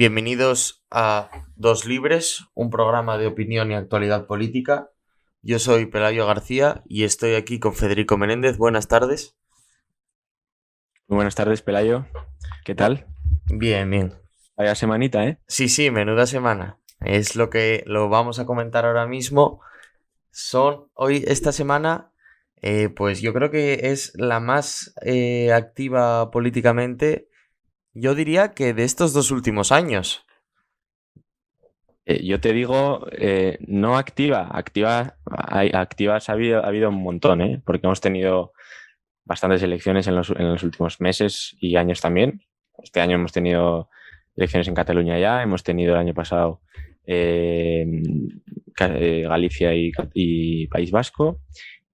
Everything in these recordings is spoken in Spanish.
Bienvenidos a Dos Libres, un programa de opinión y actualidad política. Yo soy Pelayo García y estoy aquí con Federico Menéndez. Buenas tardes. Muy buenas tardes, Pelayo. ¿Qué tal? Bien, bien. Vaya semanita, ¿eh? Sí, menuda semana. Es lo que lo vamos a comentar ahora mismo. Esta semana, pues yo creo que es la más activa políticamente, yo diría que de estos 2 últimos años. Yo te digo, no activa. Activas ha habido un montón, ¿eh? Porque hemos tenido bastantes elecciones en los últimos meses y años también. Este año hemos tenido elecciones en Cataluña ya, hemos tenido el año pasado eh, Galicia y País Vasco.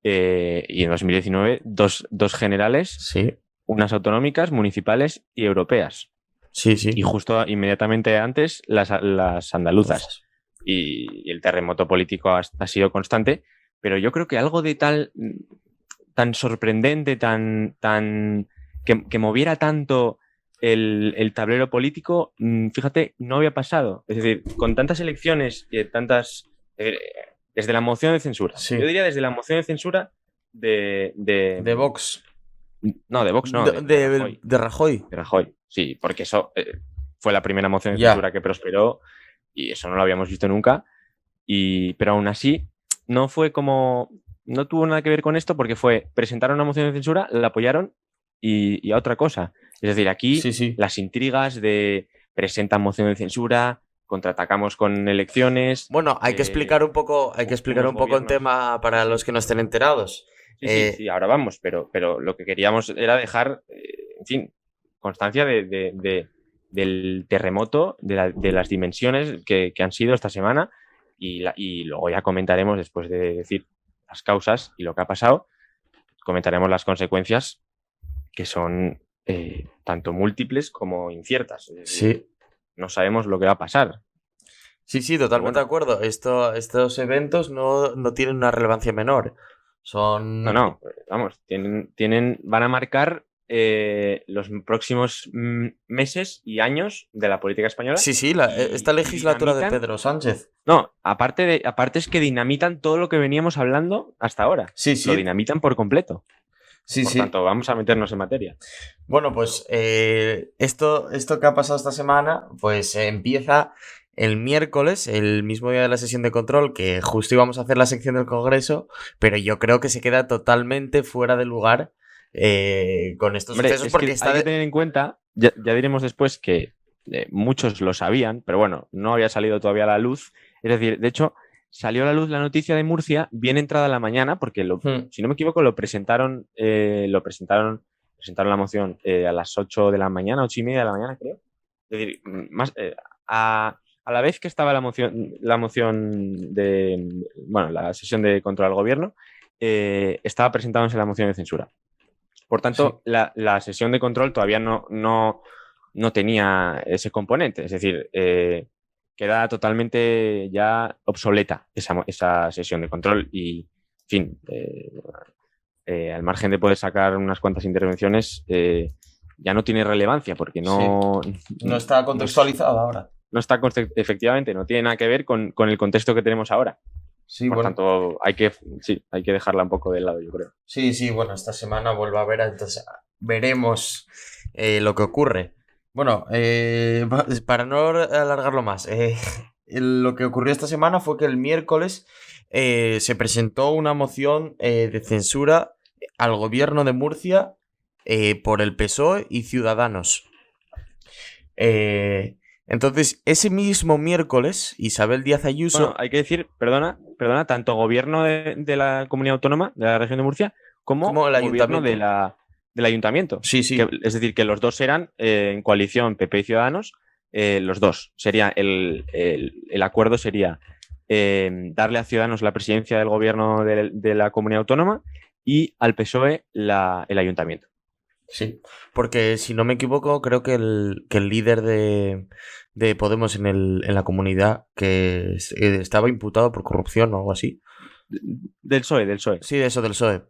Y en 2019 dos generales, Sí, unas autonómicas, municipales y europeas. sí. Y justo inmediatamente antes las andaluzas. Entonces, Y el terremoto político ha sido constante, pero yo creo que algo de tan sorprendente, que moviera tanto el tablero político, fíjate, no había pasado. Es decir, con tantas elecciones y desde la moción de censura. Yo sí. diría desde la moción de censura De Vox. no, de Vox no, de Rajoy. De Rajoy. De Rajoy, sí, porque eso fue la primera moción de Ya. censura que prosperó y eso no lo habíamos visto nunca. Pero aún así, no fue como. No tuvo nada que ver con esto porque presentaron una moción de censura, la apoyaron y a otra cosa. Es decir, aquí Sí. las intrigas de presentan moción de censura, contraatacamos con elecciones, Bueno, hay que explicar unos un poco en gobiernos. tema Sí, para los sí. que no estén enterados. Sí, ahora vamos, pero lo que queríamos era dejar, en fin, constancia del terremoto, de las dimensiones que han sido esta semana y luego ya comentaremos, después de decir las causas y lo que ha pasado, comentaremos las consecuencias que son tanto múltiples como inciertas. Es decir, Sí. no sabemos lo que va a pasar, Sí, pero totalmente de bueno, acuerdo. Estos eventos no tienen una relevancia menor. no, Son. no, vamos, van a marcar los próximos meses y años de la política española Sí, esta y legislatura de dinamitan, Pedro Sánchez. no, aparte es que dinamitan todo lo que veníamos hablando hasta ahora, lo Sí. dinamitan por completo. Por Sí. tanto, vamos a meternos en materia. Bueno, pues esto que ha pasado esta semana, pues empieza el miércoles, el mismo día de la sesión de control, que justo íbamos a hacer la sección del Congreso, pero yo creo que se queda totalmente fuera de lugar con estos Hombre, sucesos es porque que está hay que tener en cuenta, ya diremos después que muchos lo sabían, pero bueno, no había salido todavía a la luz. Es decir, de hecho, salió a la luz la noticia de Murcia bien entrada la mañana, porque Hmm. si no me equivoco, presentaron la moción a las 8 de la mañana, 8:30 de la mañana, creo. Es decir, a la vez que estaba la moción bueno, la sesión de control al gobierno, estaba presentándose la moción de censura. Por Sí. tanto, la sesión de control todavía no tenía ese componente. Es decir, queda totalmente ya obsoleta esa sesión de control y, en fin, al margen de poder sacar unas cuantas intervenciones, ya no tiene relevancia porque Sí. No está no, es- contextualizado ahora. no está, efectivamente, no tiene nada que ver con el contexto que tenemos ahora. Sí, Por bueno. tanto, sí, hay que dejarla un poco de lado, yo creo. Sí, bueno, esta semana vuelvo a ver, entonces veremos lo que ocurre. Bueno, para no alargarlo más, lo que ocurrió esta semana fue que el miércoles se presentó una moción de censura al gobierno de Murcia por el PSOE y Ciudadanos. Entonces, ese mismo miércoles, Isabel Díaz Bueno, Ayuso, hay que decir, perdona, tanto gobierno de la comunidad autónoma, de la región de Murcia, como como el gobierno ayuntamiento. del ayuntamiento. Sí. Es decir, que los dos eran en coalición PP y Ciudadanos, los dos. El acuerdo sería darle a Ciudadanos la presidencia del gobierno de la comunidad autónoma y al PSOE el ayuntamiento. Sí, porque si no me equivoco, creo que el líder de Podemos en la comunidad estaba imputado por corrupción o algo así. Del PSOE. Sí, de eso del PSOE.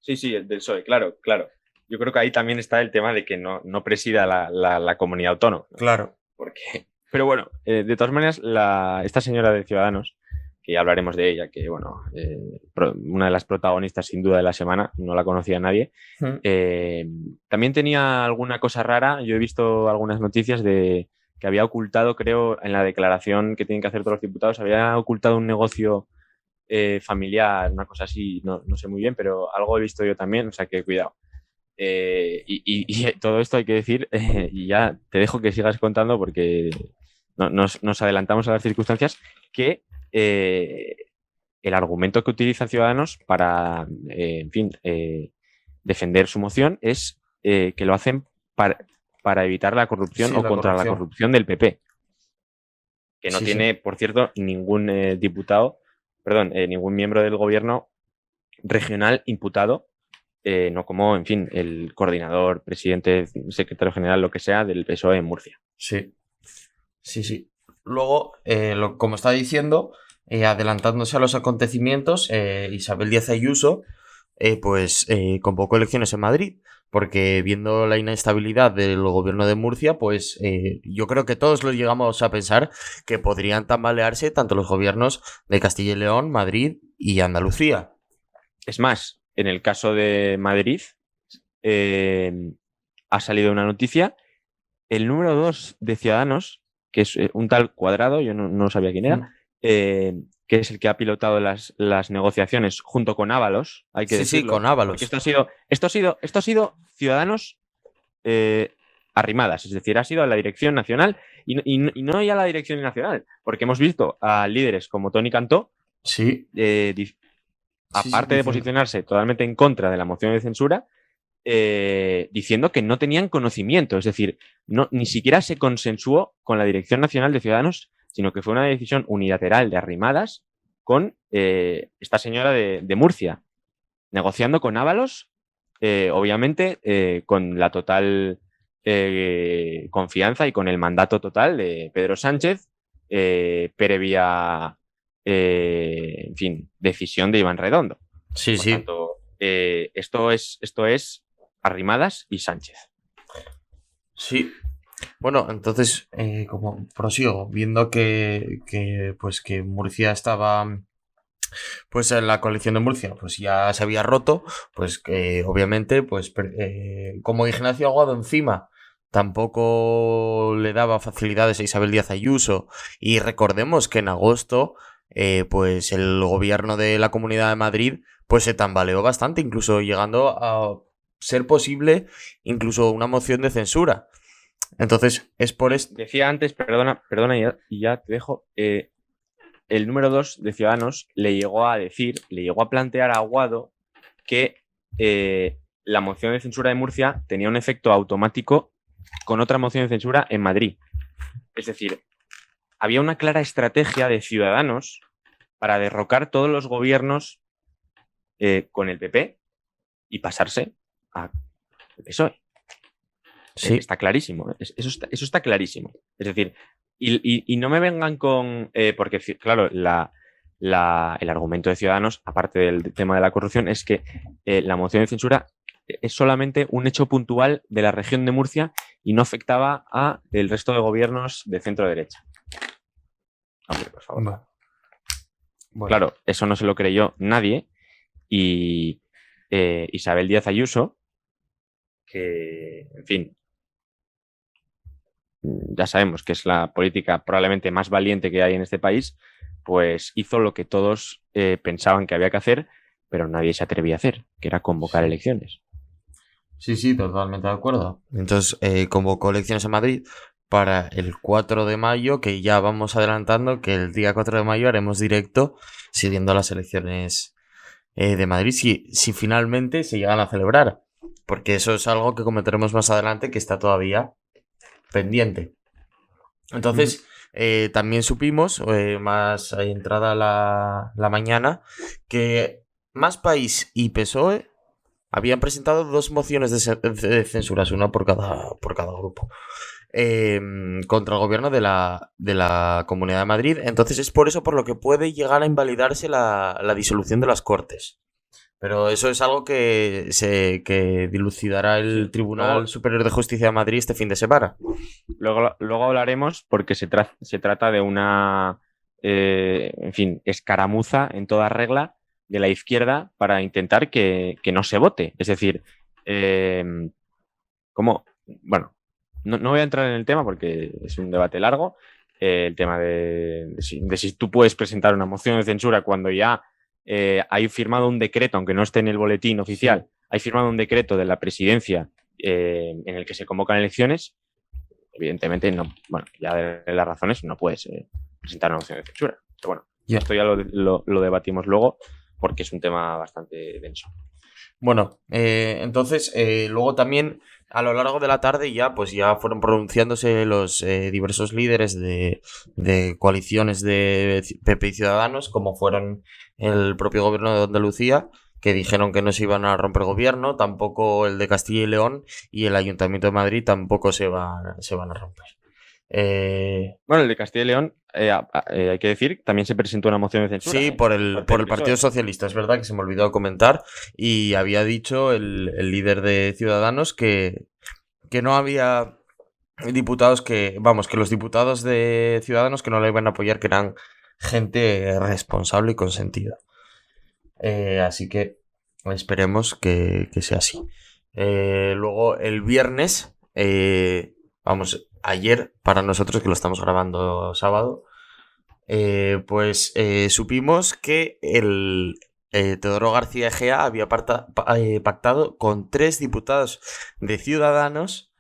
Sí, el del PSOE, claro. Yo creo que ahí también está el tema de que no presida la comunidad autónoma, ¿no? Claro. Porque Pero bueno, de todas maneras, esta señora de Ciudadanos, que ya hablaremos de ella, que bueno, una de las protagonistas sin duda de la semana, no la conocía nadie, también tenía alguna cosa rara. Yo he visto algunas noticias de que había ocultado, creo, en la declaración que tienen que hacer todos los diputados, había ocultado un negocio familiar, una cosa así, no sé muy bien, pero algo he visto yo también, o sea que cuidado. Y todo esto hay que decir, y ya te dejo que sigas contando porque nos adelantamos a las circunstancias, que el argumento que utiliza Ciudadanos para, en fin, defender su moción es que lo hacen para evitar la corrupción Sí, o la contra la corrupción. corrupción del PP, que no Sí, sí. tiene, por cierto, ningún ningún miembro del gobierno regional imputado, no como, en fin, el coordinador, presidente, secretario general, lo que sea, del PSOE en Murcia. Sí, sí, sí. Luego, como está diciendo, adelantándose a los acontecimientos, Isabel Díaz Ayuso convocó elecciones en Madrid, porque viendo la inestabilidad del gobierno de Murcia, pues yo creo que todos lo llegamos a pensar que podrían tambalearse tanto los gobiernos de Castilla y León, Madrid y Andalucía. Es más, en el caso de Madrid, ha salido una noticia. El número 2 de Ciudadanos, que es un tal Cuadrado, yo no sabía quién era, que es el que ha pilotado las negociaciones junto con Ábalos, hay que Sí, sí, decirlo, con porque Ábalos. esto ha sido Ciudadanos arrimadas, es decir, ha sido a la dirección nacional y no ya a la dirección nacional, porque hemos visto a líderes como Tony Cantó, Sí, sí, sí, aparte de diciendo. posicionarse totalmente en contra de la moción de censura, diciendo que no tenían conocimiento, es decir, ni siquiera se consensuó con la Dirección Nacional de Ciudadanos, sino que fue una decisión unilateral de Arrimadas con esta señora de Murcia, negociando con Ábalos, obviamente con la total confianza y con el mandato total de Pedro Sánchez, previa, en fin, decisión de Iván Redondo. Sí, Por sí. tanto, esto es Arrimadas y Sánchez. Sí. Bueno, entonces, como prosigo, viendo pues que Murcia estaba, pues en la coalición de Murcia, pues ya se había roto, pues que obviamente, pues como Ignacio Aguado encima tampoco le daba facilidades a Isabel Díaz Ayuso, y recordemos que en agosto, pues el gobierno de la Comunidad de Madrid, pues se tambaleó bastante, incluso llegando a ser posible incluso una moción de censura. Entonces, es por esto. Decía antes, perdona y ya te dejo, el número 2 de Ciudadanos le llegó a plantear a Aguado que la moción de censura de Murcia tenía un efecto automático con otra moción de censura en Madrid. Es decir, había una clara estrategia de Ciudadanos para derrocar todos los gobiernos con el PP y pasarse al PSOE. Sí. Está clarísimo. Eso está clarísimo. Es decir, y no me vengan con... porque, claro, el argumento de Ciudadanos, aparte del tema de la corrupción, es que la moción de censura es solamente un hecho puntual de la región de Murcia y no afectaba a el resto de gobiernos de centro-derecha. Hombre, por favor. Bueno. Claro, eso no se lo creyó nadie y Isabel Díaz Ayuso, que, en fin, ya sabemos que es la política probablemente más valiente que hay en este país, pues hizo lo que todos pensaban que había que hacer, pero nadie se atrevía a hacer, que era convocar elecciones. Sí, sí, totalmente de acuerdo. Entonces, convocó elecciones en Madrid para el 4 de mayo, que ya vamos adelantando que el día 4 de mayo haremos directo siguiendo las elecciones de Madrid, si finalmente se llegan a celebrar. Porque eso es algo que comentaremos más adelante, que está todavía pendiente. Entonces, también supimos, más entrada la mañana, que Más País y PSOE habían presentado dos mociones de censuras, una por cada grupo, contra el gobierno de la Comunidad de Madrid. Entonces es por eso por lo que puede llegar a invalidarse la disolución de las Cortes. Pero eso es algo que dilucidará el Sí. Tribunal Luego, Superior de Justicia de Madrid este fin de semana. luego hablaremos porque se trata de una, en fin, escaramuza en toda regla de la izquierda para intentar que no se vote. Es decir, eh, como, bueno, no voy a entrar en el tema porque es un debate largo, el tema de si tú puedes presentar una moción de censura cuando ya hay firmado un decreto, aunque no esté en el boletín oficial, Sí. hay firmado un decreto de la presidencia en el que se convocan elecciones. Evidentemente, no, bueno, ya de las razones no puedes presentar una moción de censura. Pero bueno, Ya. esto ya lo debatimos luego porque es un tema bastante denso. Bueno, entonces, luego también a lo largo de la tarde ya, pues ya fueron pronunciándose los diversos líderes de coaliciones de PP y Ciudadanos, como fueron el propio gobierno de Andalucía, que dijeron que no se iban a romper gobierno, tampoco el de Castilla y León y el Ayuntamiento de Madrid tampoco se van a romper. Bueno, el de Castilla y León, hay que decir, también se presentó una moción de censura Sí, por parte por del el Partido PSOE. Socialista, es verdad que se me olvidó comentar y había dicho el líder de Ciudadanos que no había diputados que, vamos, que los diputados de Ciudadanos que no le iban a apoyar, que eran gente responsable y consentida. Así que esperemos que sea así. Luego el viernes, vamos, ayer para nosotros que lo estamos grabando sábado, pues supimos que el Teodoro García Egea había pactado con 3 diputados de Ciudadanos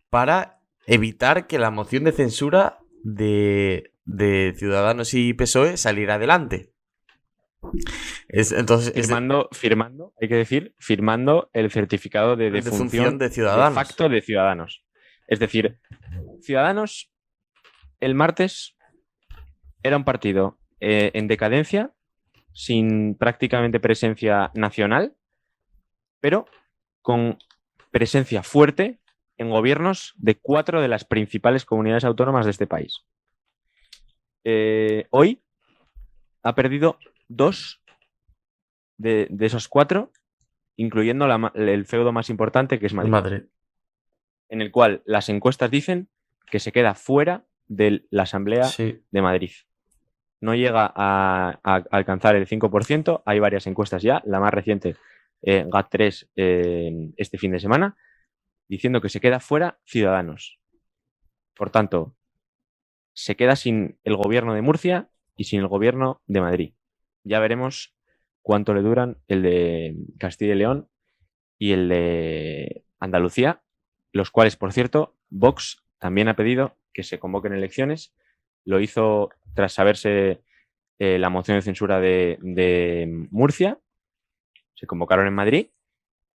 para evitar que la moción de censura de Ciudadanos y PSOE saliera adelante. Entonces, Firmando, hay que decir, firmando el certificado de defunción de de Ciudadanos. facto de Ciudadanos. Es decir, Ciudadanos el martes era un partido en decadencia, sin prácticamente presencia nacional, pero con presencia fuerte en gobiernos de 4 de las principales comunidades autónomas de este país. Hoy ha perdido 2 de esos 4, incluyendo el feudo más importante, que es Madrid, Madrid. en el cual las encuestas dicen que se queda fuera de la Asamblea Sí. de Madrid. No llega a alcanzar el 5%, hay varias encuestas ya, la más reciente, GAT3, este fin de semana, diciendo que se queda fuera Ciudadanos. Por tanto, se queda sin el gobierno de Murcia y sin el gobierno de Madrid. Ya veremos cuánto le duran el de Castilla y León y el de Andalucía, los cuales, por cierto, Vox también ha pedido que se convoquen elecciones. Lo hizo tras saberse la moción de censura de Murcia. Se convocaron en Madrid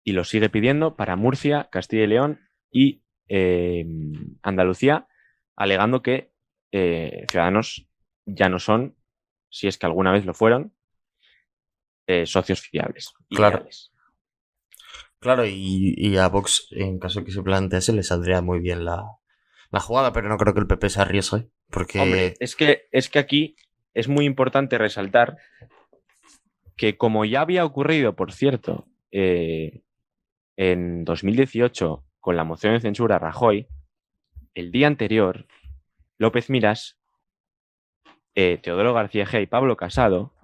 y lo sigue pidiendo para Murcia, Castilla y León y Andalucía, alegando que Ciudadanos ya no son, si es que alguna vez lo fueron, socios fiables y Claro. leales. Claro, y a Vox, en caso que se plantease, le saldría muy bien la jugada, pero no creo que el PP se arriesgue, porque... Hombre, es que aquí es muy importante resaltar que, como ya había ocurrido, por cierto, en 2018 con la moción de censura a Rajoy, el día anterior, López Miras, Teodoro García Egea y Pablo Casado,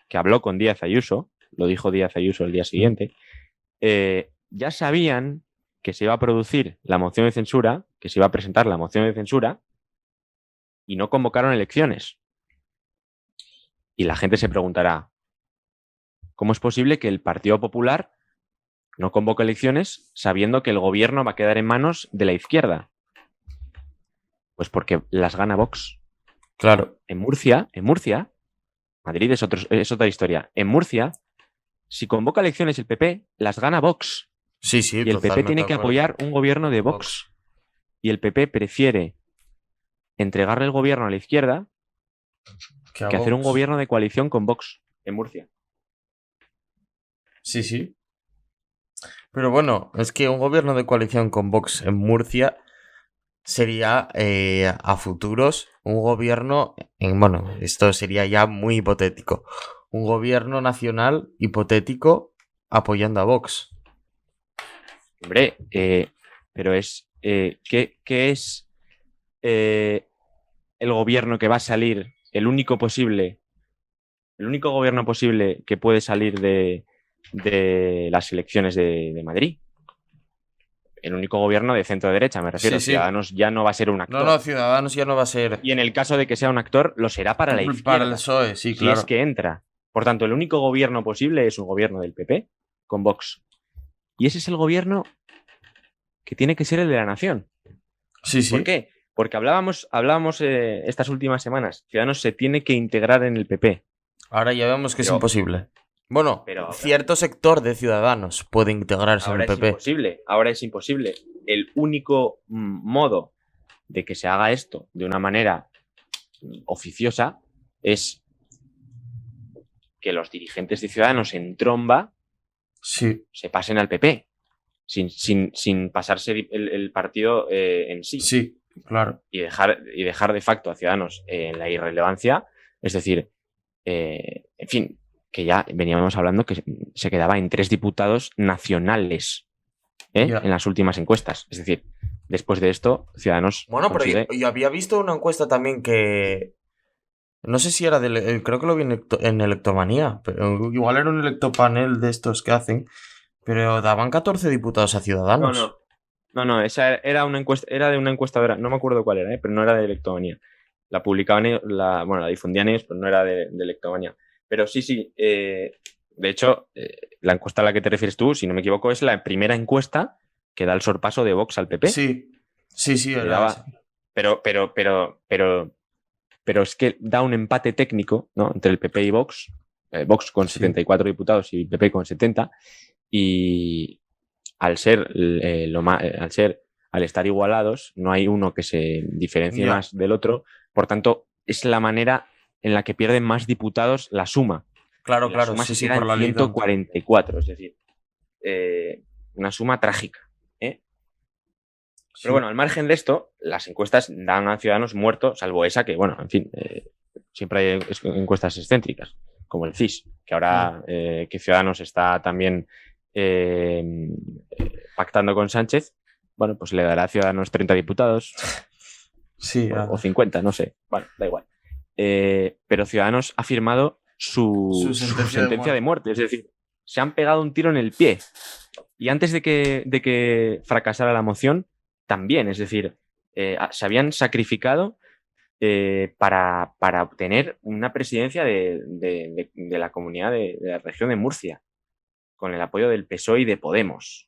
que habló con Díaz Ayuso, lo dijo Díaz Ayuso el día siguiente, ya sabían que se iba a producir la moción de censura, que se iba a presentar la moción de censura, y no convocaron elecciones. Y la gente se preguntará, ¿cómo es posible que el Partido Popular no convoque elecciones sabiendo que el gobierno va a quedar en manos de la izquierda? Pues porque las gana Vox. Claro. En Murcia, Madrid es otra historia. En Murcia, si convoca elecciones el PP, las gana Vox. Sí, sí, Y el PP tiene que apoyar un gobierno de Vox. Y el PP prefiere entregarle el gobierno a la izquierda que hacer un gobierno de coalición con Vox en Murcia. Sí, sí. Pero bueno, es que un gobierno de coalición con Vox en Murcia sería a futuros un gobierno, bueno, esto sería ya muy hipotético, un gobierno nacional hipotético apoyando a Vox. Hombre, pero es... ¿qué es el gobierno que va a salir? El único gobierno posible que puede salir de las elecciones de Madrid. El único gobierno de centro-derecha, me refiero. Sí, sí. Ciudadanos ya no va a ser un actor. No, Ciudadanos ya no va a ser... Y en el caso de que sea un actor, lo será para la izquierda. Para el PSOE, sí, si claro. es que entra. Por tanto, el único gobierno posible es un gobierno del PP con Vox. Y ese es el gobierno que tiene que ser el de la nación. Sí, sí. ¿Por qué? Porque hablábamos estas últimas semanas. Ciudadanos se tiene que integrar en el PP. Ahora ya vemos que es imposible. Bueno, pero cierto sector de Ciudadanos puede integrarse en el PP. Ahora es imposible. El único modo de que se haga esto de una manera oficiosa es que los dirigentes de Ciudadanos en tromba se pasen al PP, sin pasarse el partido en sí. Sí, claro. Y dejar de facto a Ciudadanos en la irrelevancia, es decir, en fin, que ya veníamos hablando que se quedaba en 3 diputados nacionales en las últimas encuestas. Es decir, después de esto, Ciudadanos... Bueno, pero yo había visto una encuesta también que... No sé si era creo que lo vi en Electomanía, pero igual era un electopanel de estos que hacen, pero daban 14 diputados a Ciudadanos. No, esa era una encuesta, era de una encuestadora, no me acuerdo cuál era, pero no era de Electomanía. La publicaban, la difundían ellos, pero no era de Electomanía. Pero sí, de hecho, la encuesta a la que te refieres tú, si no me equivoco, es la primera encuesta que da el sorpaso de Vox al PP. Sí, era pero es que da un empate técnico, ¿no?, entre el PP y Vox. Vox con 74 diputados y PP con 70. Y al estar igualados, no hay uno que se diferencie más del otro. Por tanto, es la manera en la que pierden más diputados la suma. Claro, la suma se queda en 144, es decir, una suma trágica. Pero bueno, al margen de esto, las encuestas dan a Ciudadanos muerto, salvo esa que, bueno, en fin, siempre hay encuestas excéntricas, como el CIS, que ahora que Ciudadanos está también pactando con Sánchez, bueno, pues le dará a Ciudadanos 30 diputados. Sí, o 50, no sé. Bueno, da igual. Pero Ciudadanos ha firmado su sentencia de muerte. Es decir, se han pegado un tiro en el pie. Y antes de que fracasara la moción, también. Es decir, se habían sacrificado para obtener una presidencia de la comunidad de la región de Murcia, con el apoyo del PSOE y de Podemos.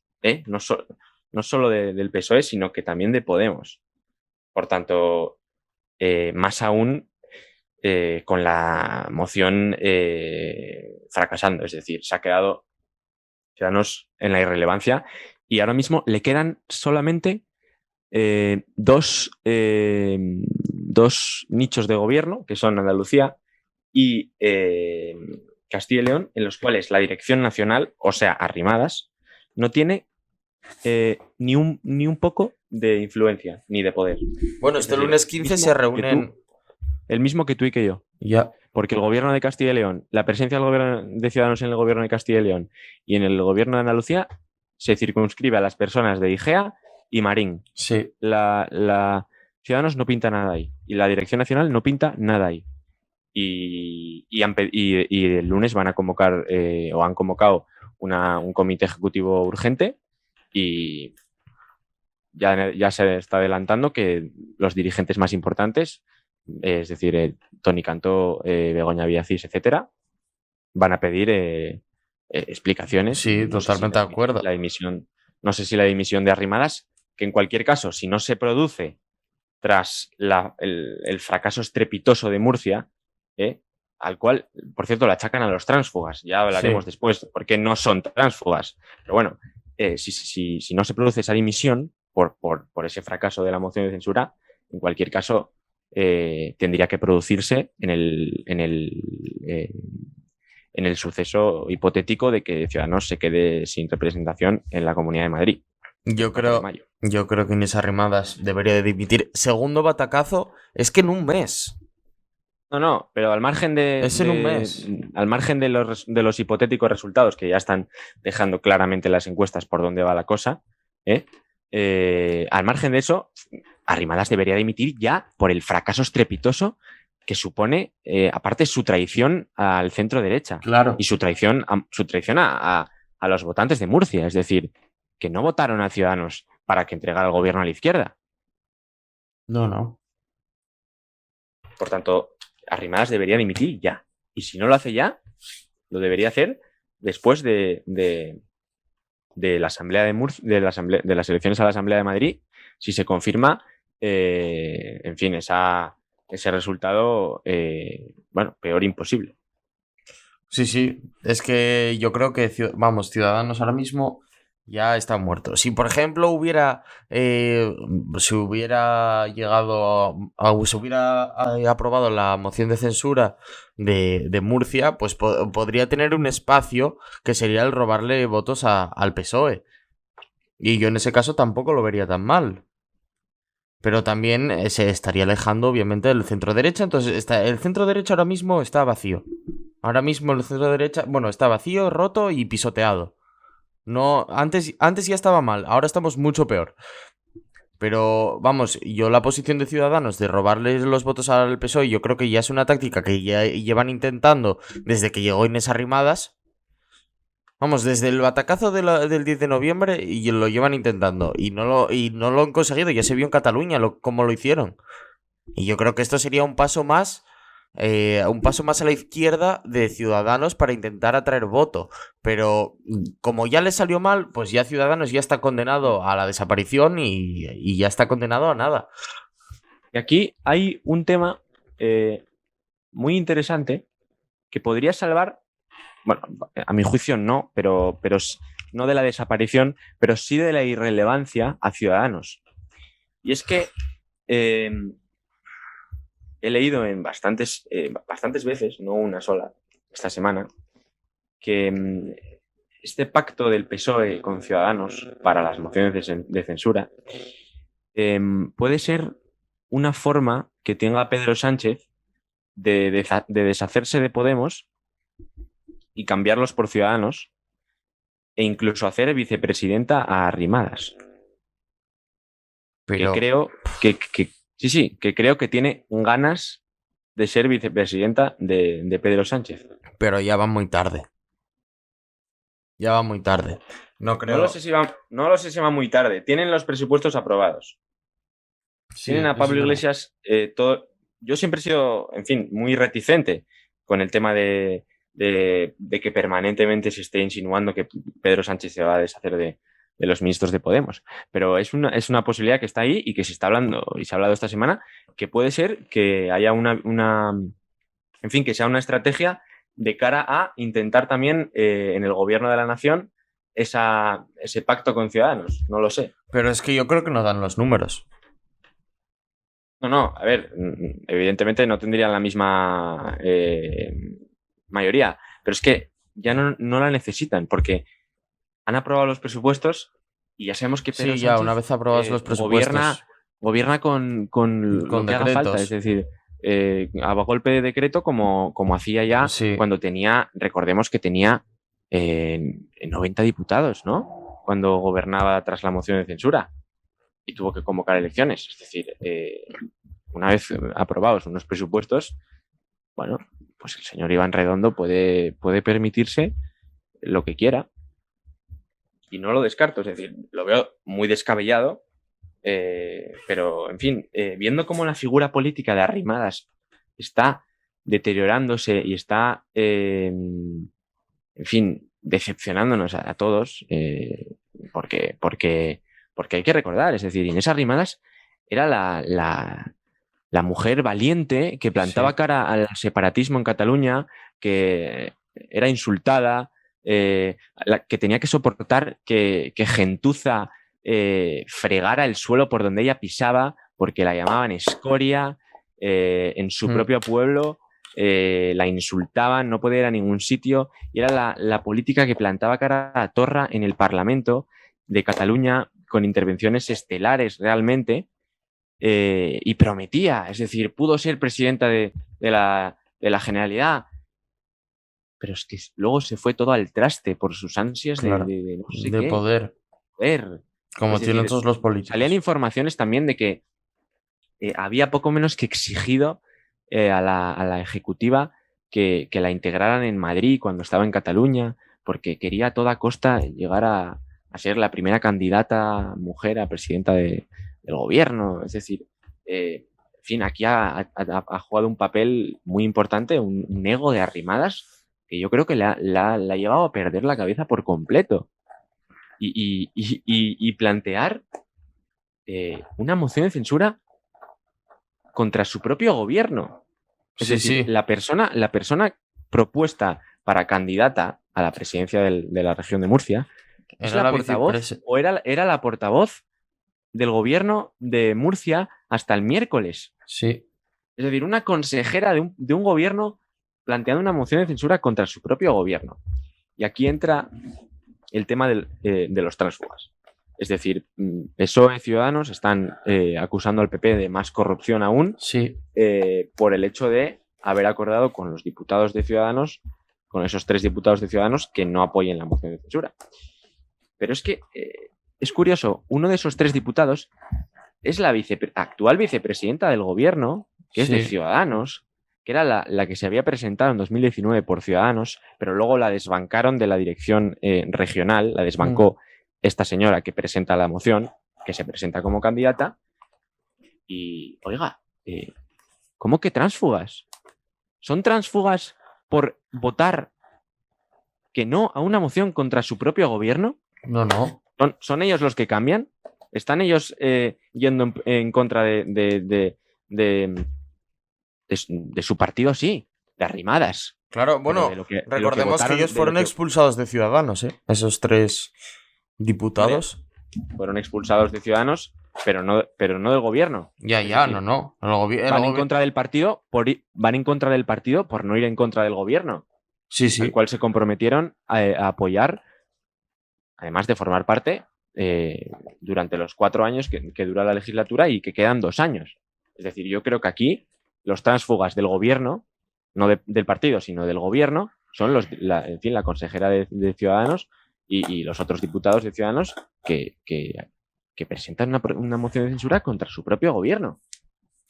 No solo del PSOE, sino que también de Podemos. Por tanto, más aún con la moción fracasando. Es decir, se ha quedado Ciudadanos en la irrelevancia y ahora mismo le quedan solamente dos nichos de gobierno, que son Andalucía y Castilla y León, en los cuales la dirección nacional, o sea, Arrimadas, no tiene ni un poco de influencia ni de poder. Bueno, este lunes 15 se reúnen... El mismo que tú y que yo. Ya. Porque el gobierno de Castilla y León, la presencia del gobierno de Ciudadanos en el gobierno de Castilla y León y en el gobierno de Andalucía se circunscribe a las personas de Igea y Marín. Sí. La Ciudadanos no pinta nada ahí. Y la Dirección Nacional no pinta nada ahí. Y el lunes van a convocar, o han convocado un comité ejecutivo urgente y ya se está adelantando que los dirigentes más importantes, es decir, Toni Cantó, Begoña Villacís, etcétera, van a pedir explicaciones. Sí, totalmente de acuerdo. No sé si la dimisión de Arrimadas, que en cualquier caso, si no se produce tras el fracaso estrepitoso de Murcia, al cual, por cierto, la achacan a los tránsfugas. Ya hablaremos después, porque no son tránsfugas. Pero bueno, si no se produce esa dimisión por ese fracaso de la moción de censura, en cualquier caso tendría que producirse en el suceso hipotético de que Ciudadanos se quede sin representación en la Comunidad de Madrid. Yo creo que Inés Arrimadas debería de dimitir. Segundo batacazo, es que en un mes. No, pero al margen Es en un mes. al margen de los hipotéticos resultados que ya están dejando claramente las encuestas por dónde va la cosa, ¿eh? Al margen de eso, Arrimadas debería dimitir ya por el fracaso estrepitoso que supone, aparte, su traición al centro derecha y Claro. su traición a los votantes de Murcia. Es decir, que no votaron a Ciudadanos para que entregara el gobierno a la izquierda. No, no. Por tanto, Arrimadas debería dimitir ya. Y si no lo hace ya, lo debería hacer después de la Asamblea de las elecciones a la Asamblea de Madrid, si se confirma, en fin, ese resultado, bueno, peor imposible. Sí, sí. Es que yo creo que, vamos, Ciudadanos ahora mismo ya está muerto. Si, por ejemplo, se hubiera llegado se hubiera aprobado la moción de censura de Murcia, pues podría tener un espacio que sería el robarle votos al PSOE. Y yo en ese caso tampoco lo vería tan mal. Pero también se estaría alejando, obviamente, del centro derecha. Entonces, el centro derecha ahora mismo está vacío. Ahora mismo el centro derecha, bueno, está vacío, roto y pisoteado. No, antes ya estaba mal, ahora estamos mucho peor. Pero vamos, yo la posición de Ciudadanos de robarles los votos al PSOE, yo creo que ya es una táctica que ya llevan intentando desde que llegó Inés Arrimadas. Vamos, desde el batacazo del 10 de noviembre y lo llevan intentando. Y no lo han conseguido, ya se vio en Cataluña cómo lo hicieron. Y yo creo que esto sería un paso más a la izquierda de Ciudadanos para intentar atraer voto. Pero como ya le salió mal, pues ya Ciudadanos ya está condenado a la desaparición y ya está condenado a nada. Y aquí hay un tema muy interesante que podría salvar, bueno, a mi juicio no, pero no de la desaparición, pero sí de la irrelevancia a Ciudadanos. Y es que he leído en bastantes veces, no una sola, esta semana, que este pacto del PSOE con Ciudadanos para las mociones de censura puede ser una forma que tenga Pedro Sánchez de deshacerse de Podemos y cambiarlos por Ciudadanos e incluso hacer vicepresidenta a Arrimadas. Pero Que creo que creo que tiene ganas de ser vicepresidenta de Pedro Sánchez. Pero ya va muy tarde. Ya va muy tarde. No creo. No lo sé si va muy tarde. Tienen los presupuestos aprobados. Sí, Tienen a eso es Pablo verdad. Iglesias. Yo siempre he sido, en fin, muy reticente con el tema de que permanentemente se esté insinuando que Pedro Sánchez se va a deshacer de los ministros de Podemos. Pero es una posibilidad que está ahí y que se está hablando y se ha hablado esta semana, que puede ser que haya en fin, que sea una estrategia de cara a intentar también en el gobierno de la nación ese pacto con Ciudadanos. No lo sé. Pero es que yo creo que no dan los números. No, a ver, evidentemente no tendrían la misma mayoría, pero es que ya no la necesitan porque han aprobado los presupuestos y ya sabemos que Pedro Sí, ya, una Sánchez vez aprobados los presupuestos. gobierna con lo Con que haga falta, es decretos. decir, a golpe de decreto como hacía ya Sí. cuando recordemos que tenía 90 diputados, ¿no? Cuando gobernaba tras la moción de censura y tuvo que convocar elecciones. Es decir, una vez aprobados unos presupuestos, bueno, pues el señor Iván Redondo puede permitirse lo que quiera. Y no lo descarto, es decir, lo veo muy descabellado, pero, en fin, viendo cómo la figura política de Arrimadas está deteriorándose y está, en fin, decepcionándonos a todos, porque hay que recordar, es decir, Inés Arrimadas era la mujer valiente que plantaba Sí. cara al separatismo en Cataluña, que era insultada, que tenía que soportar que gentuza fregara el suelo por donde ella pisaba porque la llamaban escoria en su propio pueblo. La insultaban, no podía ir a ningún sitio, y era la política que plantaba cara a Torra en el Parlamento de Cataluña con intervenciones estelares realmente, y prometía, es decir, pudo ser presidenta de de la Generalidad. Pero es que luego se fue todo al traste por sus ansias Claro, de no sé de qué. poder, Poder. como Es tienen decir, todos los salían políticos. informaciones también de que había poco menos que exigido a la ejecutiva que la integraran en Madrid cuando estaba en Cataluña, porque quería a toda costa llegar a ser la primera candidata mujer a presidenta del gobierno. Es decir, en fin, aquí ha jugado un papel muy importante, un ego de arrimadas que yo creo que la ha llevado a perder la cabeza por completo. Y plantear una moción de censura contra su propio gobierno. Es Sí, decir, sí. la persona propuesta para candidata a la presidencia de la región de Murcia es Era la la portavoz vicepresidencia. o era la portavoz del gobierno de Murcia hasta el miércoles. Sí, Es decir, una consejera de un gobierno planteando una moción de censura contra su propio gobierno. Y aquí entra el tema de los tránsfugas. Es decir, PSOE, Ciudadanos están acusando al PP de más corrupción aún sí. por el hecho de haber acordado con los diputados de Ciudadanos, con esos 3 diputados de Ciudadanos, que no apoyen la moción de censura. Pero es que es curioso, uno de esos 3 diputados es la actual vicepresidenta del gobierno, que es de Sí. Ciudadanos, que era la que se había presentado en 2019 por Ciudadanos, pero luego la desbancaron de la dirección regional, la Mm. desbancó esta señora que presenta la moción, que se presenta como candidata. Y, oiga, ¿cómo que tránsfugas? ¿Son tránsfugas por votar que no a una moción contra su propio gobierno? No, no. ¿Son ellos los que cambian? ¿Están ellos yendo en contra de su partido? Sí, de arrimadas. Claro, Pero bueno, de lo que recordemos que ellos votaron, de lo fueron que expulsados de Ciudadanos, ¿eh? Esos 3 hombre, diputados. fueron expulsados de Ciudadanos, pero no del gobierno. Ya, Es ya, no, decir, no. van en contra del partido van en contra del partido por no ir en contra del gobierno, Sí, al sí. cual se comprometieron a apoyar, además de formar parte durante los 4 años que dura la legislatura y que quedan 2 años. Es decir, yo creo que aquí los tránsfugas del gobierno, no del partido, sino del gobierno, son en fin, la consejera de Ciudadanos y los otros diputados de Ciudadanos que presentan una moción de censura contra su propio gobierno.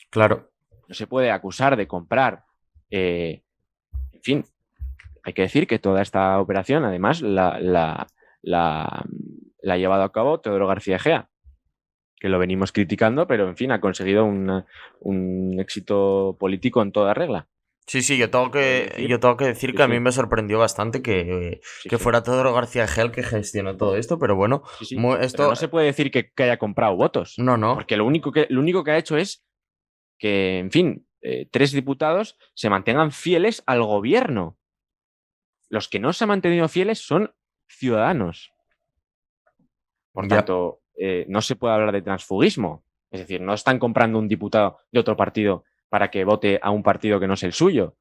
Claro. No se puede acusar de comprar. En fin, hay que decir que toda esta operación, además, la ha llevado a cabo Teodoro García Egea, que lo venimos criticando, pero en fin, ha conseguido un éxito político en toda regla. Sí, sí, yo Decir, tengo que decir sí, que a mí sí, me sorprendió bastante sí, que sí, fuera Teodoro García Gel que gestionó todo esto, pero bueno, sí, sí. Pero esto. no se puede decir que haya comprado votos, No, no. porque lo único que ha hecho es que, en fin, 3 diputados se mantengan fieles al gobierno. Los que no se han mantenido fieles son Ciudadanos. Por Ya. tanto, no se puede hablar de transfugismo. Es decir, no están comprando un diputado de otro partido para que vote a un partido que no es el suyo.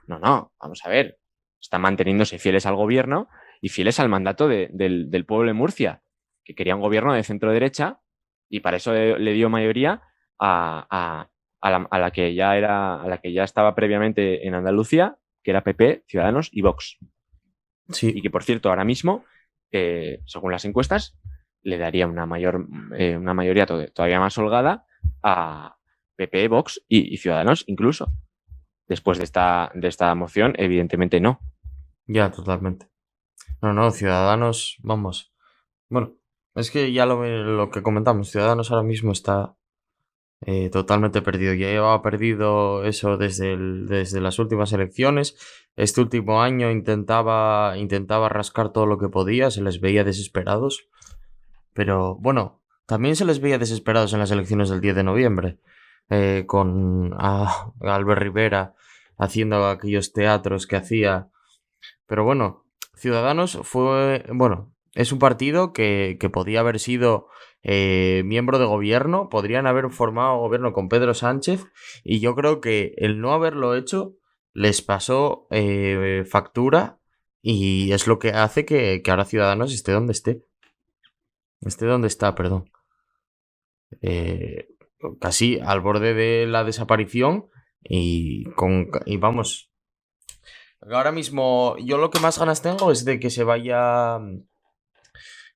No, no, vamos a ver. Están manteniéndose fieles al gobierno y fieles al mandato del pueblo de Murcia, que quería un gobierno de centro-derecha y para eso le dio mayoría a la que ya estaba previamente en Andalucía, que era PP, Ciudadanos y Vox. Sí. Y que, por cierto, ahora mismo, según las encuestas, le daría una mayoría todavía más holgada a PP, Vox y Ciudadanos incluso. Después de esta moción, evidentemente no. Ya, totalmente. No, no, Ciudadanos, vamos. Bueno, es que ya lo que comentamos, Ciudadanos ahora mismo está totalmente perdido. Ya llevaba perdido eso desde las últimas elecciones. Este último año intentaba rascar todo lo que podía, se les veía desesperados. Pero bueno, también se les veía desesperados en las elecciones del 10 de noviembre, con a Albert Rivera haciendo aquellos teatros que hacía. Pero bueno, Ciudadanos bueno, es un partido que podía haber sido miembro de gobierno, podrían haber formado gobierno con Pedro Sánchez y yo creo que el no haberlo hecho les pasó factura y es lo que hace que ahora Ciudadanos esté donde esté. Esté donde está, perdón. Eh, Casi al borde de la desaparición Y vamos, ahora mismo yo lo que más ganas tengo es de que se vaya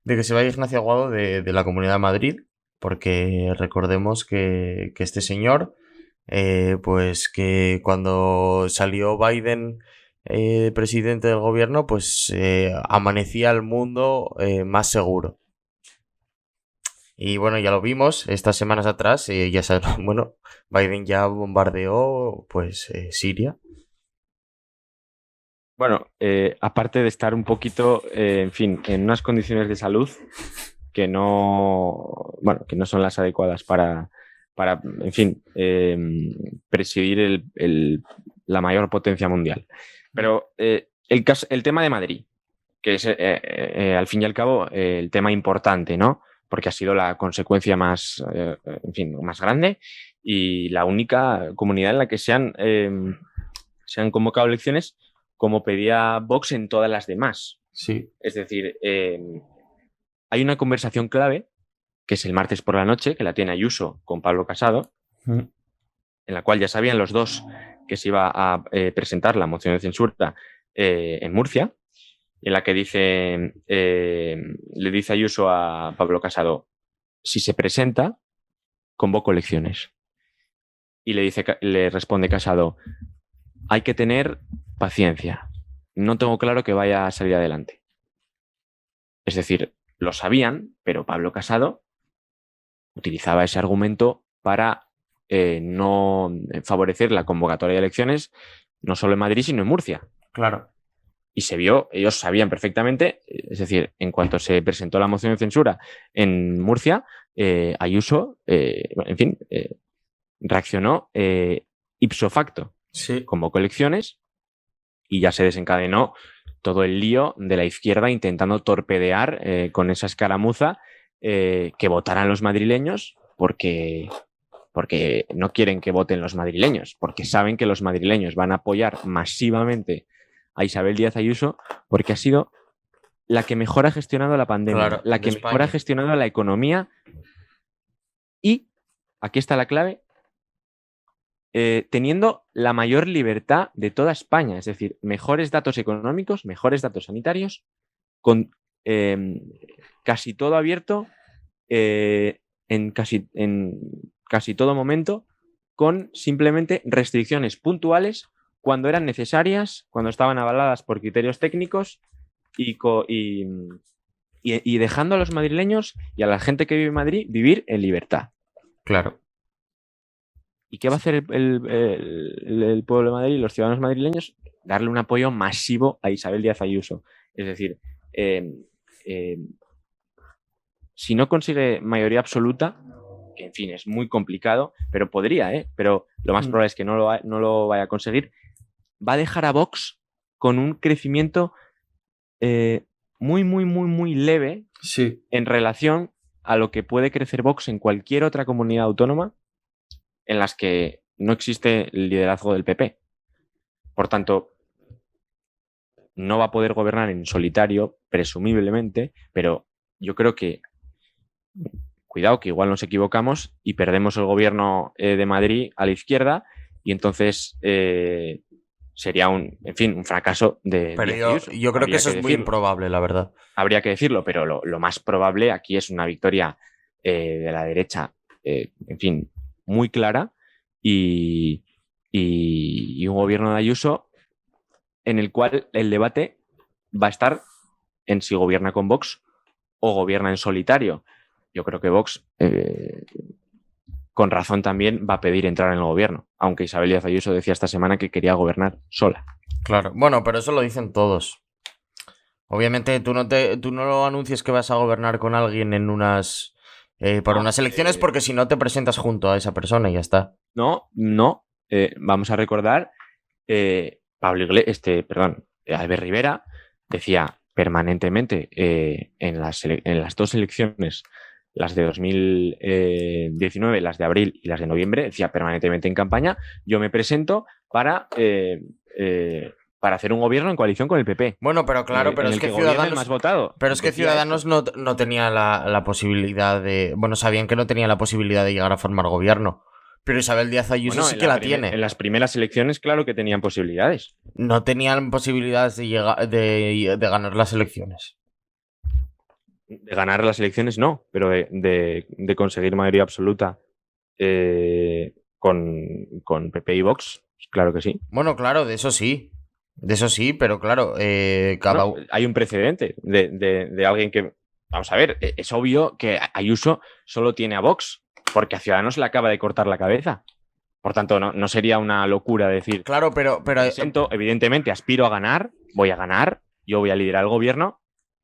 Ignacio Aguado de la Comunidad de Madrid, porque recordemos que este señor, pues que cuando salió Biden presidente del gobierno, pues amanecía el mundo más seguro. Y bueno, ya lo vimos estas semanas atrás, ya sabes, bueno, Biden ya bombardeó pues Siria. Bueno, aparte de estar un poquito, en fin, en unas condiciones de salud que que no son las adecuadas para en fin, presidir la mayor potencia mundial. Pero el tema de Madrid, que es, al fin y al cabo, el tema importante, ¿no? Porque ha sido la consecuencia más, en fin, más grande y la única comunidad en la que se han convocado elecciones como pedía Vox en todas las demás. Sí. Es decir, hay una conversación clave, que es el martes por la noche, que la tiene Ayuso con Pablo Casado, en la cual ya sabían los dos que se iba a presentar la moción de censura en Murcia, en la que le dice Ayuso a Pablo Casado, si se presenta, convoco elecciones. Y le responde Casado, hay que tener paciencia. No tengo claro que vaya a salir adelante. Es decir, lo sabían, pero Pablo Casado utilizaba ese argumento para no favorecer la convocatoria de elecciones, no solo en Madrid, sino en Murcia. Claro. Y se vio, ellos sabían perfectamente, es decir, en cuanto se presentó la moción de censura en Murcia, Ayuso, en fin, reaccionó ipso facto. Sí. Convocó elecciones y ya se desencadenó todo el lío de la izquierda intentando torpedear con esa escaramuza que votaran los madrileños porque no quieren que voten los madrileños, porque saben que los madrileños van a apoyar masivamente a Isabel Díaz Ayuso porque ha sido la que mejor ha gestionado la pandemia, Claro, la que de mejor España. ha gestionado la economía y, aquí está la clave, teniendo la mayor libertad de toda España, es decir, mejores datos económicos, mejores datos sanitarios, con casi todo abierto en casi todo momento, con simplemente restricciones puntuales cuando eran necesarias, cuando estaban avaladas por criterios técnicos y dejando a los madrileños y a la gente que vive en Madrid vivir en libertad. Claro. ¿Y qué va a hacer el pueblo de Madrid y los ciudadanos madrileños? Darle un apoyo masivo a Isabel Díaz Ayuso. Es decir, si no consigue mayoría absoluta, que en fin, es muy complicado, pero podría, pero lo más probable es que no lo vaya a conseguir, va a dejar a Vox con un crecimiento muy, muy, muy, muy leve Sí. en relación a lo que puede crecer Vox en cualquier otra comunidad autónoma en las que no existe el liderazgo del PP. Por tanto, no va a poder gobernar en solitario, presumiblemente, pero yo creo que, cuidado, que igual nos equivocamos y perdemos el gobierno de Madrid a la izquierda y entonces sería un fracaso de Pero yo creo que eso es muy improbable, la verdad. Habría que decirlo, pero lo más probable aquí es una victoria de la derecha, en fin, muy clara y un gobierno de Ayuso en el cual el debate va a estar en si gobierna con Vox o gobierna en solitario. Yo creo que Vox, con razón también, va a pedir entrar en el gobierno, aunque Isabel Díaz Ayuso decía esta semana que quería gobernar sola. Claro, bueno, pero eso lo dicen todos. Obviamente tú no lo anuncias que vas a gobernar con alguien en unas elecciones porque si no te presentas junto a esa persona y ya está. No. Vamos a recordar, Albert Rivera decía permanentemente en las dos elecciones, las de 2019, las de abril y las de noviembre, decía permanentemente en campaña, yo me presento para hacer un gobierno en coalición con el PP. Bueno, pero claro, pero es que Ciudadanos más votado. Pero es que Ciudadanos no tenía la posibilidad de... Bueno, sabían que no tenía la posibilidad de llegar a formar gobierno. Pero Isabel Díaz Ayuso Bueno, sí que la tiene. en las primeras elecciones, claro que tenían posibilidades. No tenían posibilidades de ganar las elecciones. De ganar las elecciones, no, pero de conseguir mayoría absoluta con PP y Vox, claro que sí. Bueno, claro, de eso sí. De eso sí, pero claro, No, hay un precedente de alguien que... Vamos a ver, es obvio que Ayuso solo tiene a Vox, porque a Ciudadanos le acaba de cortar la cabeza. Por tanto, no sería una locura decir, Claro, pero presento, evidentemente aspiro a ganar, voy a ganar, yo voy a liderar el gobierno,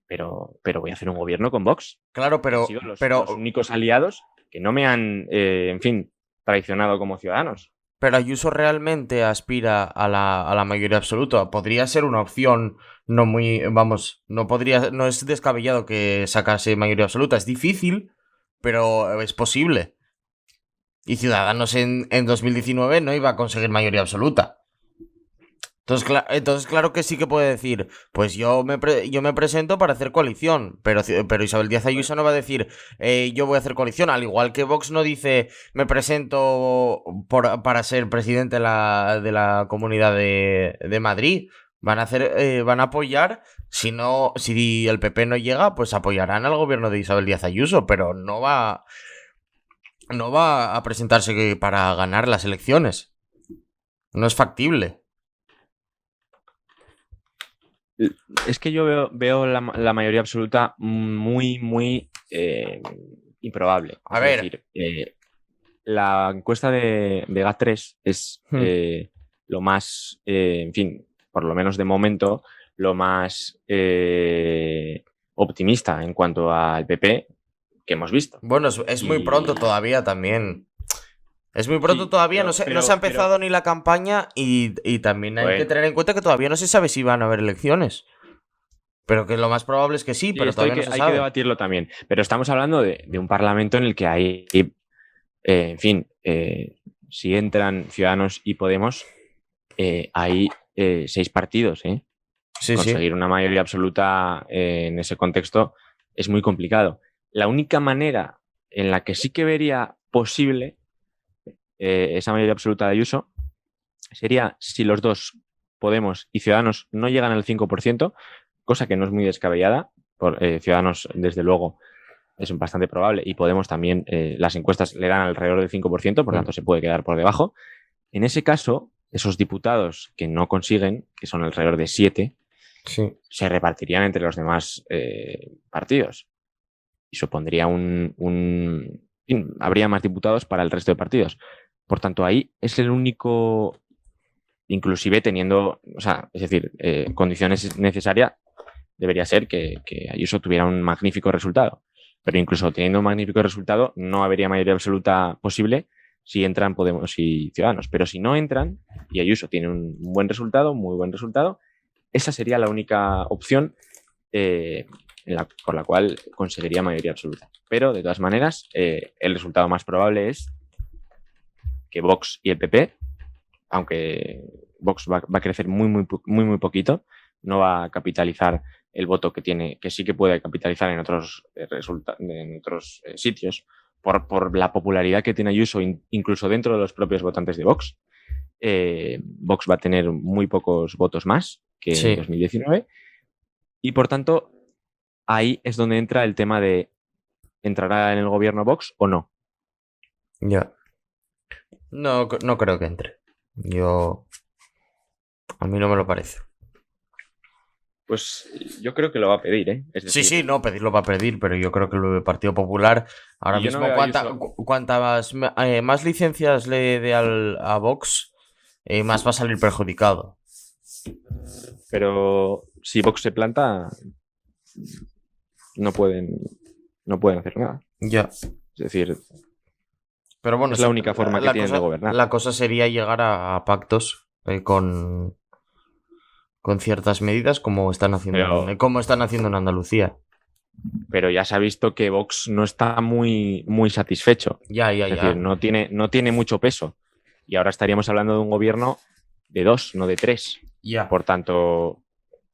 pero voy a hacer un gobierno con Vox. claro, Han sido los únicos aliados que no me han, en fin, traicionado como ciudadanos. pero Ayuso realmente aspira a la mayoría absoluta. Podría ser una opción no muy, vamos, no es descabellado que sacase mayoría absoluta. Es difícil, pero es posible. Y Ciudadanos en 2019 no iba a conseguir mayoría absoluta. Entonces, claro que sí que puede decir, pues yo me presento para hacer coalición, pero Isabel Díaz Ayuso no va a decir, yo voy a hacer coalición, al igual que Vox no dice, me presento para ser presidente de la Comunidad de Madrid. Van a apoyar, si el PP no llega, pues apoyarán al gobierno de Isabel Díaz Ayuso, pero no va a presentarse para ganar las elecciones. No es factible. Es que yo veo la mayoría absoluta muy, muy improbable. A ver. Decir, la encuesta de GAT3 es lo más, en fin, por lo menos de momento, lo más optimista en cuanto al PP que hemos visto. Bueno, es muy pronto todavía también. Es muy pronto todavía, no se ha empezado ni la campaña y también hay que tener en cuenta que todavía no se sabe si van a haber elecciones. Pero que lo más probable es que sí, pero todavía no se sabe. Hay que debatirlo también. Pero estamos hablando de un parlamento en el que hay, en fin, si entran Ciudadanos y Podemos, hay 6 partidos. Conseguir una mayoría absoluta en ese contexto es muy complicado. La única manera en la que sí que vería posible esa mayoría absoluta de Ayuso sería si los dos, Podemos y Ciudadanos, no llegan al 5%, cosa que no es muy descabellada. Ciudadanos, desde luego, es bastante probable, y Podemos también, las encuestas le dan alrededor del 5%, por tanto se puede quedar por debajo. En ese caso, esos diputados que no consiguen, que son alrededor de 7, se repartirían entre los demás partidos. Y supondría habría más diputados para el resto de partidos. Por tanto, ahí es el único, inclusive teniendo, es decir, condiciones necesarias, debería ser que Ayuso tuviera un magnífico resultado. Pero incluso teniendo un magnífico resultado, no habría mayoría absoluta posible si entran Podemos y Ciudadanos. Pero si no entran y Ayuso tiene un buen resultado, muy buen resultado, esa sería la única opción por la cual conseguiría mayoría absoluta. Pero, de todas maneras, el resultado más probable es que Vox y el PP, aunque Vox va a crecer muy poquito, no va a capitalizar el voto que tiene, que sí que puede capitalizar en otros sitios, por la popularidad que tiene Ayuso, incluso dentro de los propios votantes de Vox. Vox va a tener muy pocos votos más que en 2019, y por tanto ahí es donde entra el tema de ¿entrará en el gobierno Vox o no? Ya. No creo que entre. A mí no me lo parece. Pues yo creo que lo va a pedir, ¿eh? Es decir, sí, pedirlo va a pedir, pero yo creo que el Partido Popular ahora mismo, cuantas más licencias le dé a Vox, más va a salir perjudicado. Pero si Vox se planta, no pueden hacer nada. Ya. Es decir, pero bueno, es la única forma que tienen de gobernar. La cosa sería llegar a pactos con ciertas medidas como están haciendo en Andalucía. Pero ya se ha visto que Vox no está muy satisfecho. Es decir, no tiene mucho peso. Y ahora estaríamos hablando de un gobierno de 2, no de 3. Ya. Por tanto,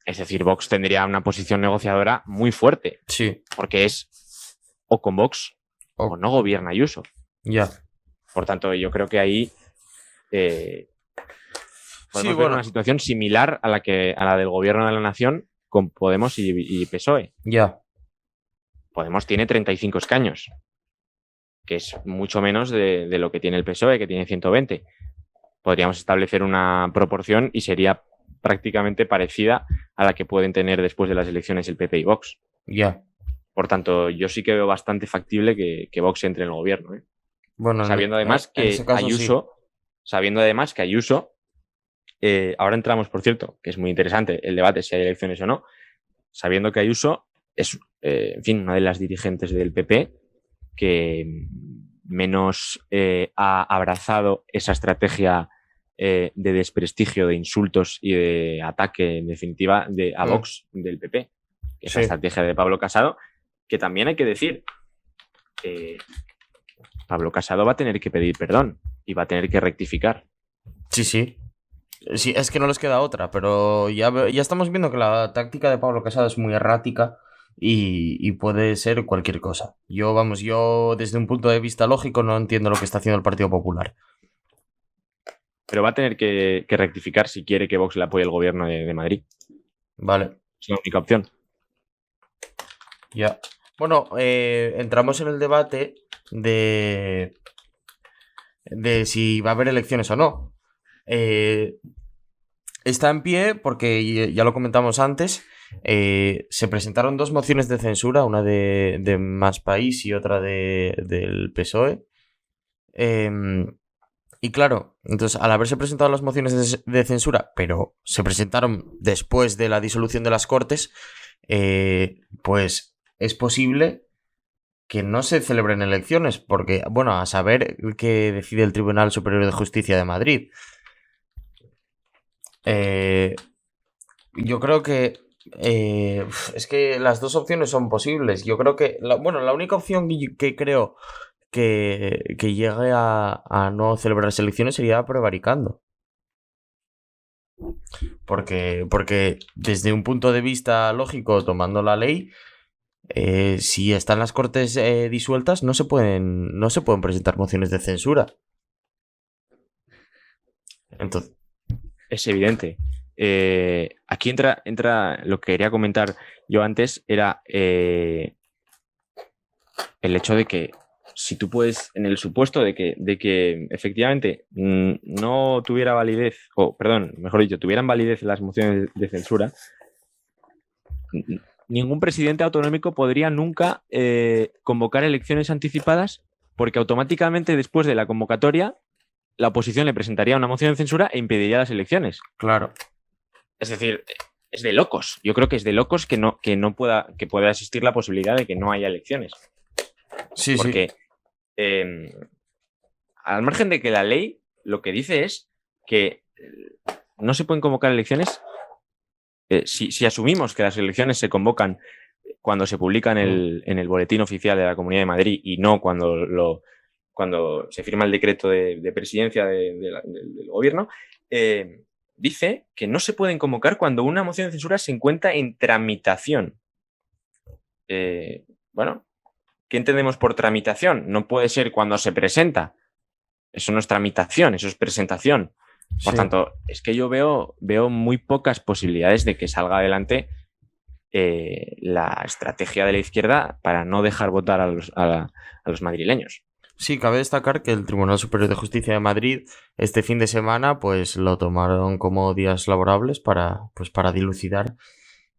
es decir, Vox tendría una posición negociadora muy fuerte. Sí. Porque es o con Vox o no gobierna Ayuso. Ya. Por tanto, yo creo que ahí podemos ver una situación similar a la del gobierno de la nación con Podemos y PSOE. Ya. Podemos tiene 35 escaños, que es mucho menos de lo que tiene el PSOE, que tiene 120. Podríamos establecer una proporción y sería prácticamente parecida a la que pueden tener después de las elecciones el PP y Vox. Ya. Por tanto, yo sí que veo bastante factible que Vox entre en el gobierno. Bueno, sabiendo además que Ayuso, ahora entramos, por cierto, que es muy interesante el debate si hay elecciones o no, sabiendo que Ayuso es, en fin, una de las dirigentes del PP que menos ha abrazado esa estrategia de desprestigio, de insultos y de ataque, en definitiva, a Vox del PP. Esa estrategia de Pablo Casado, que también hay que decir, Pablo Casado va a tener que pedir perdón y va a tener que rectificar. Sí, sí. Sí, es que no les queda otra, pero ya estamos viendo que la táctica de Pablo Casado es muy errática y puede ser cualquier cosa. Yo desde un punto de vista lógico no entiendo lo que está haciendo el Partido Popular. Pero va a tener que rectificar si quiere que Vox le apoye el gobierno de Madrid. Vale. Es la única opción. Ya. Bueno, entramos en el debate de si va a haber elecciones o no. Está en pie porque, ya lo comentamos antes, se presentaron 2 mociones de censura, una de Más País y otra del PSOE. Y claro, entonces al haberse presentado las mociones de censura, pero se presentaron después de la disolución de las Cortes, pues es posible que no se celebren elecciones, porque, bueno, a saber qué decide el Tribunal Superior de Justicia de Madrid. Yo creo que es que las 2 opciones son posibles. Yo creo que la única opción que creo que llegue a no celebrar elecciones sería prevaricando. Porque desde un punto de vista lógico, tomando la ley, si están las Cortes disueltas, no se pueden presentar mociones de censura. Entonces, es evidente. Aquí entra lo que quería comentar yo antes, era el hecho de que si tú puedes, en el supuesto de que efectivamente no tuviera validez, mejor dicho, tuvieran validez las mociones de censura, ningún presidente autonómico podría nunca convocar elecciones anticipadas, porque automáticamente después de la convocatoria la oposición le presentaría una moción de censura e impediría las elecciones. Claro. Es decir, es de locos. Yo creo que es de locos que pueda existir la posibilidad de que no haya elecciones. Sí, porque, al margen de que la ley lo que dice es que no se pueden convocar elecciones. Si asumimos que las elecciones se convocan cuando se publican en el boletín oficial de la Comunidad de Madrid y no cuando se firma el decreto de presidencia del gobierno, dice que no se pueden convocar cuando una moción de censura se encuentra en tramitación. Bueno, ¿qué entendemos por tramitación? No puede ser cuando se presenta. Eso no es tramitación, eso es presentación. Por tanto, es que yo veo muy pocas posibilidades de que salga adelante la estrategia de la izquierda para no dejar votar a los madrileños. Sí, cabe destacar que el Tribunal Superior de Justicia de Madrid este fin de semana pues lo tomaron como días laborables para dilucidar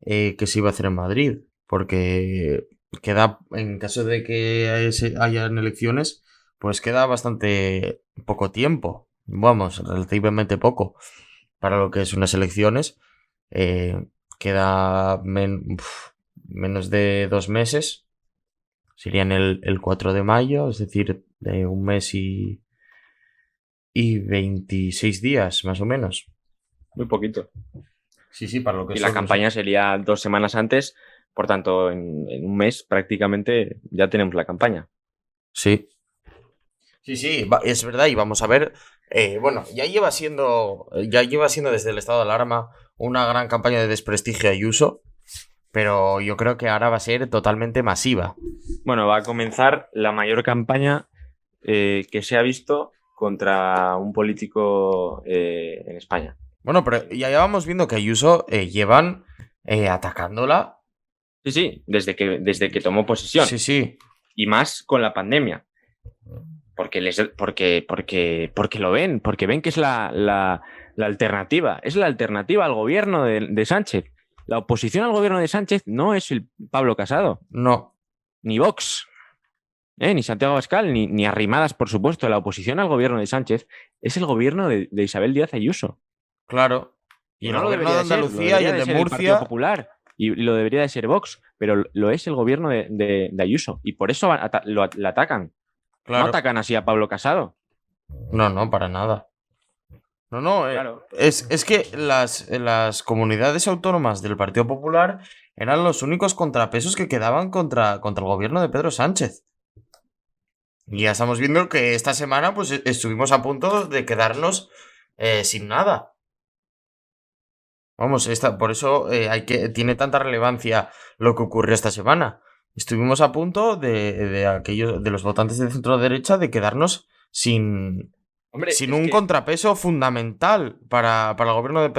qué se iba a hacer en Madrid, porque queda, en caso de que hayan elecciones, pues queda bastante poco tiempo, vamos, relativamente poco para lo que es unas elecciones. Queda menos de 2 meses. Serían el 4 de mayo, es decir, de 1 mes y 26 días, más o menos. Muy poquito. Sí, para lo que y la campaña sería 2 semanas antes, por tanto, en 1 mes prácticamente ya tenemos la campaña. Sí. Sí, es verdad, y vamos a ver. Ya lleva siendo desde el estado de alarma una gran campaña de desprestigio a Ayuso, pero yo creo que ahora va a ser totalmente masiva. Bueno, va a comenzar la mayor campaña que se ha visto contra un político en España. Bueno, pero ya vamos viendo que Ayuso llevan atacándola. Sí, desde que tomó posesión. Sí. Y más con la pandemia. Porque lo ven, porque ven que es la alternativa. Es la alternativa al gobierno de Sánchez. La oposición al gobierno de Sánchez no es el Pablo Casado. No. Ni Vox. Ni Santiago Abascal, ni Arrimadas, por supuesto. La oposición al gobierno de Sánchez es el gobierno de Isabel Díaz Ayuso. Claro. Y el no lo gobierno debería de Andalucía y el de ser Murcia. El Partido Popular. Y lo debería de ser Vox, pero lo es el gobierno de Ayuso. Y por eso la atacan. Claro. No atacan así a Pablo Casado. No, para nada. No, claro. Es que las comunidades autónomas del Partido Popular eran los únicos contrapesos que quedaban contra el gobierno de Pedro Sánchez. Y ya estamos viendo que esta semana pues estuvimos a punto de quedarnos sin nada. Vamos, por eso tiene tanta relevancia lo que ocurrió esta semana. Estuvimos a punto de los votantes de centro derecha de quedarnos sin un contrapeso fundamental para el gobierno de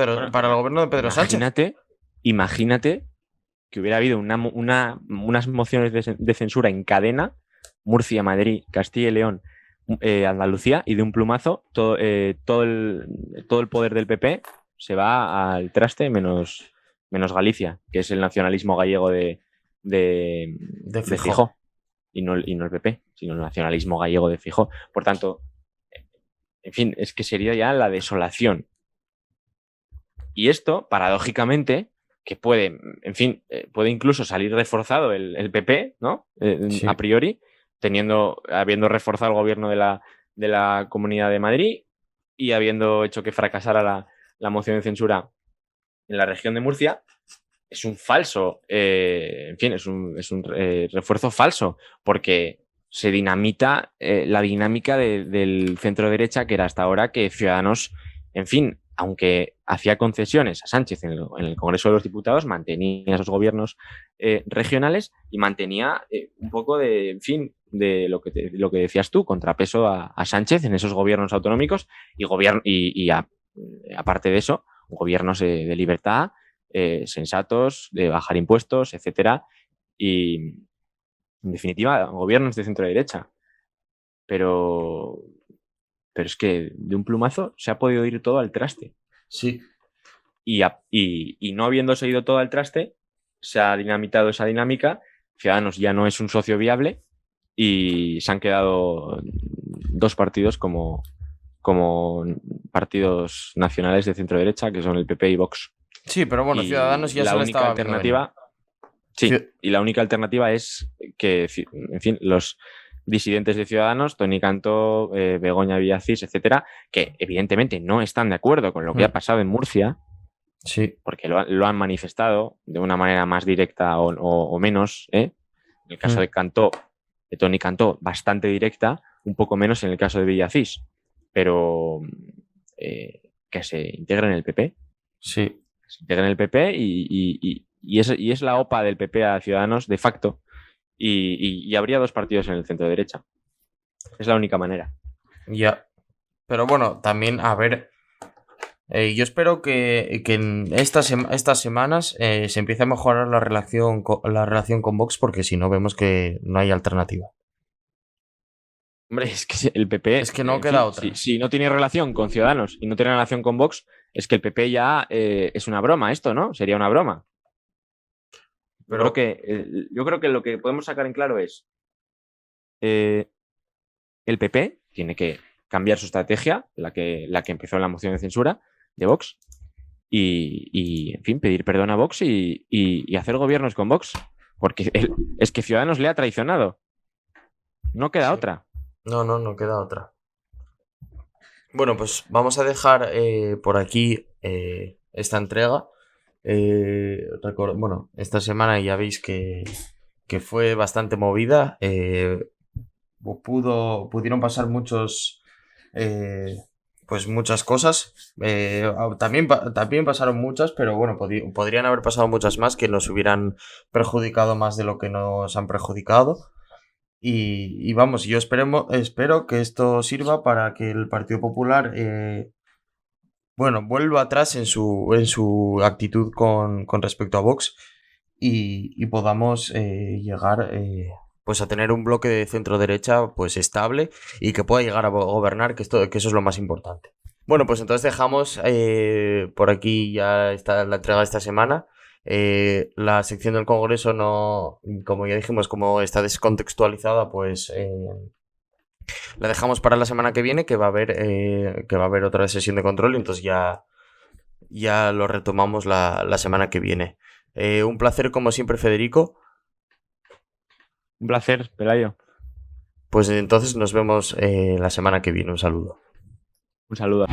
Pedro Sánchez. Imagínate que hubiera habido unas mociones de censura en cadena, Murcia, Madrid, Castilla y León, Andalucía, y de un plumazo todo el poder del PP se va al traste menos Galicia, que es el nacionalismo gallego de Feijóo. Y no el PP, sino el nacionalismo gallego de Feijóo. Por tanto, en fin, es que sería ya la desolación. Y esto, paradójicamente, que puede incluso salir reforzado el PP, ¿no? Sí. A priori, habiendo reforzado el gobierno de la Comunidad de Madrid y habiendo hecho que fracasara la moción de censura en la región de Murcia, es un falso, es un refuerzo falso, porque se dinamita la dinámica del centro derecha, que era hasta ahora que Ciudadanos, en fin, aunque hacía concesiones a Sánchez en el Congreso de los Diputados, mantenía esos gobiernos regionales y mantenía un poco de, en fin, de lo que decías tú, contrapeso a Sánchez en esos gobiernos autonómicos y aparte de eso, gobiernos de libertad, sensatos, de bajar impuestos, etcétera, y en definitiva, gobiernos de centro derecha. Pero es que de un plumazo se ha podido ir todo al traste. Sí. Y no habiéndose ido todo al traste, se ha dinamitado esa dinámica, Ciudadanos ya no es un socio viable y se han quedado dos partidos como partidos nacionales de centro derecha, que son el PP y Vox. Sí, pero bueno, Ciudadanos ya se le estaba alternativa. Sí, y la única alternativa es que, en fin, los disidentes de Ciudadanos, Toni Cantó, Begoña Villacís, etcétera, que evidentemente no están de acuerdo con lo que ha pasado en Murcia, sí, porque lo han manifestado de una manera más directa o menos, En el caso de Toni Cantó, bastante directa, un poco menos en el caso de Villacís, pero que se integre en el PP. Sí. Se integra en el PP y es la OPA del PP a Ciudadanos de facto, y habría dos partidos en el centro derecha. Es la única manera. Ya. Pero bueno, también, a ver, yo espero que en estas semanas se empiece a mejorar la relación con Vox, porque si no vemos que no hay alternativa. Hombre, es que el PP... Es que no queda otra. Si no tiene relación con Ciudadanos y no tiene relación con Vox, es que el PP ya es una broma esto, ¿no? Sería una broma. Pero yo creo que lo que podemos sacar en claro es el PP tiene que cambiar su estrategia, la que empezó en la moción de censura de Vox, y en fin, pedir perdón a Vox y hacer gobiernos con Vox, porque es que Ciudadanos le ha traicionado. No queda otra. No queda otra. Bueno, pues vamos a dejar por aquí esta entrega. Bueno, esta semana ya veis que fue bastante movida. Pudieron pasar muchas cosas. También pasaron muchas, pero bueno, podrían haber pasado muchas más que nos hubieran perjudicado más de lo que nos han perjudicado. Y vamos, yo espero que esto sirva para que el Partido Popular bueno, vuelva atrás en su actitud con respecto a Vox y podamos llegar pues a tener un bloque de centro derecha pues estable y que pueda llegar a gobernar, que eso es lo más importante. Bueno, pues entonces dejamos por aquí ya está la entrega de esta semana. La sección del Congreso no, como ya dijimos, como está descontextualizada, pues la dejamos para la semana que viene, que va a haber otra sesión de control, y entonces ya lo retomamos la semana que viene. Un placer como siempre, Federico. Un placer, Pelayo. Pues entonces nos vemos la semana que viene. Un saludo. Un saludo.